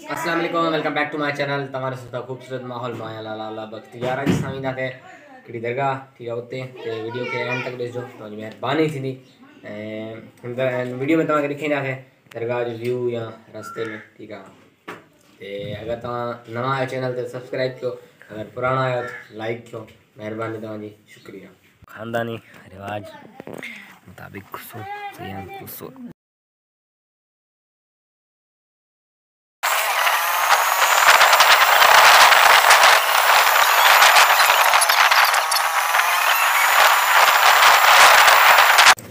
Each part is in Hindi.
अस्सलाम वालेकुम, welcome back to my channel. तमारे सुठा खूबसूरत माहौल में आया लाला बख्तियार जी साईं थे कहिड़ी दरगाह ठीक है उते ते वीडियो के एंड तक ॾिसजो तव्हांजी महिरबानी थींदी। वीडियो में तव्हांखे ॾेखारींदासीं दरगाह जो व्यू या रस्ते में ठीक है। ते अगर तव्हां नवां आहियो चैनल ते सब्सक्राइब कयो, अगर पुराना आहियो लाइक कयो, महिरबानी तव्हांजी शुक्रिया। ख़ानदानी रिवाज मुताबिक खुशो खुशो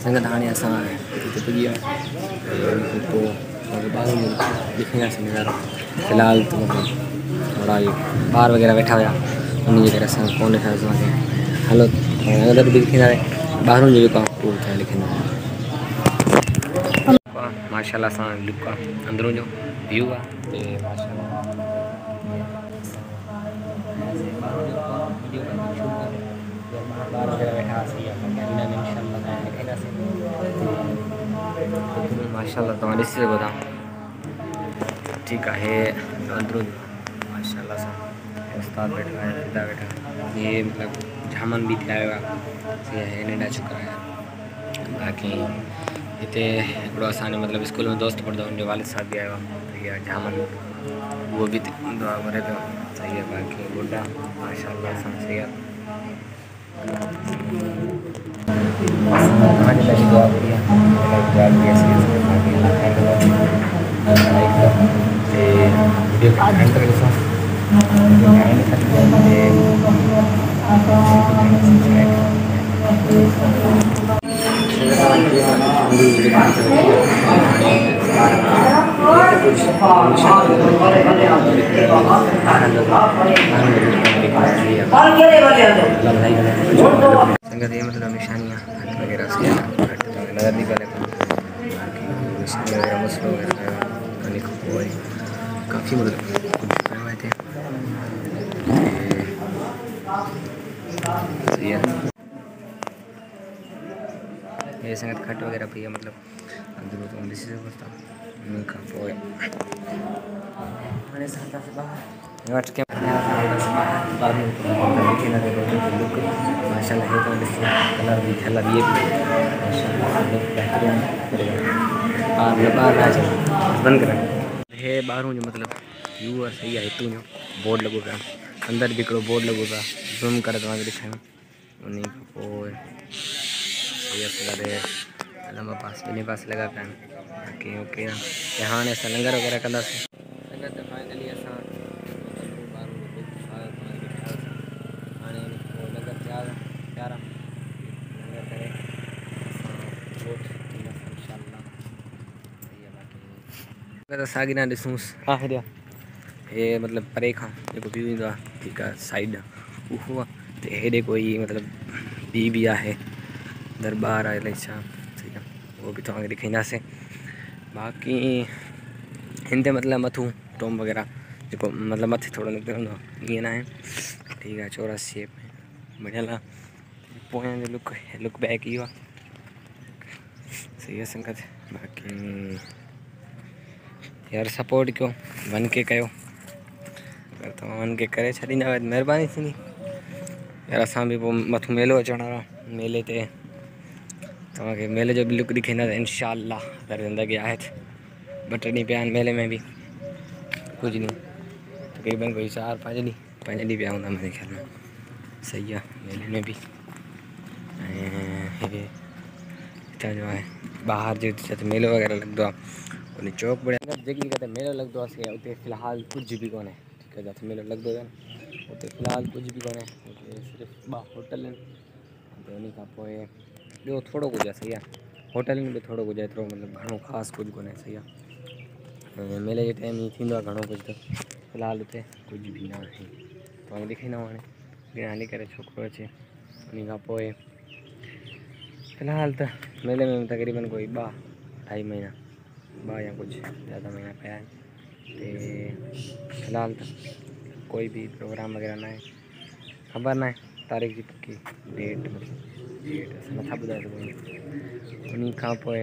संगत हाणे असां हिते पुॼी विया पोइ ॿारनि जो ॾेखारींदासीं नज़ारो। फ़िलहाल तो थोड़ा ये ॿार वग़ैरह वेठा हुआ उन जे करे असां कोन ॾेखारियोसीं तव्हांखे। हलो अगरि बि ॾेखारींदासीं ॿाहिरों जो जेको आहे उहो तव्हां ॾेखारींदासीं। माशाल्लाह सां लुक आहे, अंदरों जो व्यू आहे ते माशाल्लाह ॿार वग़ैरह वेठा हुआसीं माशाल्लाह तव्हां ॾिसी सघो था ठीकु आहे। अंदरूं माशाल्लाह सां उस्ताद वेठा आहिनि, पिता वेठा आहिनि, ये मतिलबु झामन बि थिया हुआ सही आहे नंढा छोकिरा आहिनि। बाक़ी हिते हिकिड़ो असांजो मतिलबु स्कूल में दोस्त पढ़ंदो हुनजो वालिद साहब बि आयो आहे, सही आहे झामन उहो बि दुआ करे पियो सही आहे। बाक़ी बुढा माशाल्लाह सां सही आहे। हमारे लिए दुआ करिए, दुआ करिए वीडियो का एंड तक ॾिसो, एंड तक संगत ये मतलब निशानियाँ वगैरह से नज़र नहीं पड़े बाकी वगैरह मसलों वगैरह काफ़ी मतलब कुछ हुए थे सही है। ये संगत खट वगैरह पी है मतलब अंदर तो ॾिसी सघो था उन खां पोइ हाणे असां हितां बाहर वटि के माशाल्लाह है तो कलर भी थियल भी बेहतरीन बंद कर हे ॿाहिरों जो मतलब व्यू आहे सही आहे। हितों जो बोर्ड लॻो पिया, अंदर भी हिकिड़ो बोर्ड लॻो पिया, ज़ूम करे तव्हांखे ॾेखारियां उन खां पोइ लंबा पास ॿिन्ही पासे लॻा पिया आहिनि। बाक़ी ओके हाणे असां लंगर वग़ैरह कंदासीं। संगत फाइनली असां हाणे लंगर तयार आहे लंगर करे अगरि असां अॻियां ॾिसूंसि हा हेॾे हे मतलब परे खां जेको व्यू ईंदो आहे ठीकु आहे साइड उहो आहे ते हेॾे कोई मतिलबु ॿी बि आहे दरबार आहे अलाए छा सही आहे उहो बि तव्हांखे ॾेखारींदासीं। बाक़ी हिन ते मतिलबु मथूं टोम वग़ैरह जेको मतिलबु मथे थोरो निकिरंदो आहे ईअं न आहे ठीकु आहे। चौरस शेप में बढ़ियल आहे। पोयां जो लुक बैक इहो आहे सही आहे संगत। बाक़ी यार सपोर्ट कयो, वन के कयो, अगर तव्हां वन के करे छॾींदा त महिरबानी थींदी यार। असां बि पोइ मथां मेलो अचण वारो आहे, मेले ते तव्हांखे मेले जो बि लुक ॾेखारींदासीं इंशाअल्लाह। अगरि ज़िंदगी आहे त 2 ॾींहं पिया आहिनि मेले में बि कुझु ॾींहं तक़रीबन कोई 4-5 ॾींहं 5 ॾींहं पिया हूंदा मुंहिंजे ख़्याल में सही आहे मेले में बि। ऐं हितां जो आहे ॿाहिरि जो जिते मेलो वग़ैरह लॻंदो आहे उन चौक बढ़िया जेकी जॻह ते मेलो लॻंदो आहे उते फ़िलहाल कुझु बि कोन्हे ठीकु आहे। जिते मेलो लॻंदो आहे उते फ़िलहाल कुझु बि कोन्हे, सिर्फ़ु 2 होटल आहिनि त उन खां पोइ ॿियो थोरो कुझु आहे सही आहे। होटल में बि थोरो कुझु आहे, एतिरो मतिलबु घणो ख़ासि कुझु कोन्हे सही आहे। मेले जे टाइम ईअं थींदो आहे घणो कुझु त फ़िलहाल हुते कुझु बि न आहे तव्हांखे ॾेखारींदो हाणे ॿिया हली करे छोकिरो अचे उन खां पोइ फ़िलहाल त मेले में तक़रीबन कोई 2-2.5 महीना 2 या कुछ ज़्यादा महीना पिया आहिनि ते फ़िलहाल त कोई भी प्रोग्राम वग़ैरह न आहे। ख़बर न आहे तारीख़ जी पक्की डेट डेट असां नथा ॿुधाए सघूं। उन खां पोइ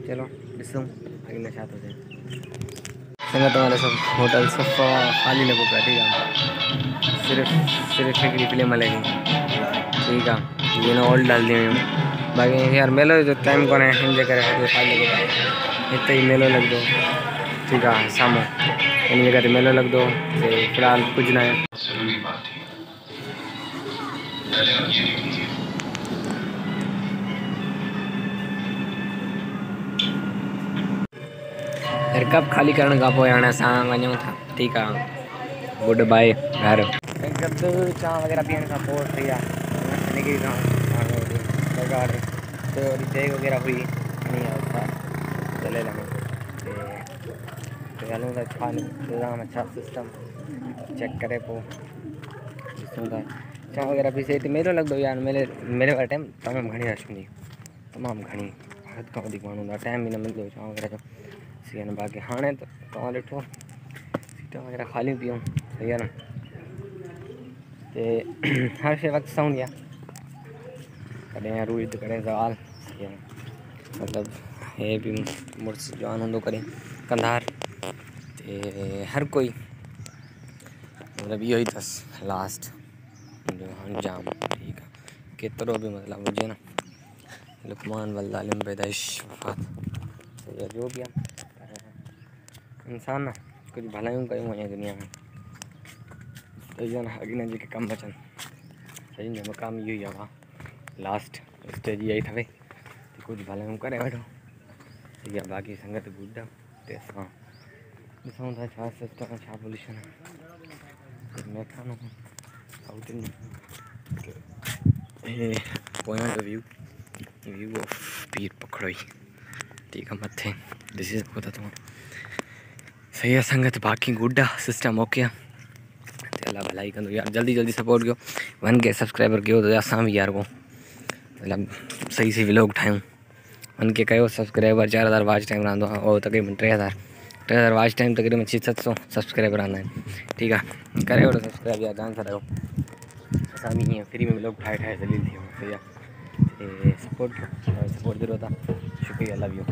चलो ॾिसूं अॻियां छा थो थिए। संगत तुम्हारे सब होटल सब खाली लगो पिया। ठीक है, सिर्फ हिकिड़ी फिल्म हलेगी। ठीक है, ये ना ऑल डाल दी हुयूं। बाक़ी यार मेलो जो टाइम कोन्हे हिन जे करे हेॾो खाली लॻो पियो। हिते ई मेलो लॻंदो। ठीक है, साम्हूं इन जगह ते मेलो लगदो। ते फिलहाल कुछ ना है। यार कप खाली करण खां पोइ हाणे असां वञूं था। ठीक है, गुड बाय घर। गद्दू चांहि वग़ैरह पीअण खां पोइ थी विया निकिरी जगह ते वरी बैग वग़ैरह हुई खणी आया जलेल में। हलूं था छा निज़ाम अच्छा सिस्टम चेक करे पोइ ॾिसूं था। चांहि वग़ैरह पीसे हिते मेलो लॻंदो यार। मेले वारे टाइम तमामु घणी रश हूंदी, तमामु घणी, हद खां वधीक माण्हू हूंदा। टाइम बि न मिलंदो चांहि वग़ैरह जो सही आहे न। बाक़ी हाणे त तव्हां ॾिठो सीटां वग़ैरह ख़ालियूं पियूं, सही आहे न। ते हर शइ वक़्त सां हूंदी आहे, कॾहिं रूद कॾहिं ज़वाल, सही आहे न। मतिलबु हे बि मुड़ुस जवान हूंदो कॾहिं कंधार ते हर कोई मतिलबु इहो ई अथसि लास्ट जो अंजाम। ठीक आहे, केतिरो बि मतिलबु हुजे न, लुक़मान वल्लालिम पैदाइश वफ़ात, सही आहे जो बि आहे। इंसान न कुझु भलायूं कयूं वञे दुनिया में, सही आहे न। अॻियां जेके कमु अचनि, सही में मक़ाम इहो ई आहे। वाह, लास्ट स्टेज इहा ई अथव, कुझु भलायूं करे वठो, सही आहे। बाक़ी संगत गुड आहे। ते असां ॾिसूं था छा सिस्टम आहे, छा पोल्यूशन आहे। मेखानो साउथ इंडियन पोयां जो व्यू ऑफ पीर पखड़ोई। ठीक आहे, मथे ॾिसी सघो था तव्हां, सही आहे संगत। बाक़ी गुड आहे, सिस्टम ओके आहे। ते अलाह भलाई कंदो यार। जल्दी सपोर्ट कयो, 1K सब्सक्राइबर कयो त असां बि यार को मतिलबु सही व्लॉग ठाहियूं। 1K कयो सब्सक्राइबर, 4000 वॉच टाइम रहंदो आहे, और तक़रीबन 3000 वॉच टाइम, तक़रीबन 600-700 सब्सक्राइबर रहंदा आहिनि। ठीक आहे, करे वठो सब्सक्राइब यार, जान सां रहियो। असां बि हीअं फ्री में व्लॉग ठाहे ज़लील थी वियूं, सही आहे। सपोर्ट कयो, सपोर्ट ज़रूरत आहे। शुक्रिया, लव यू।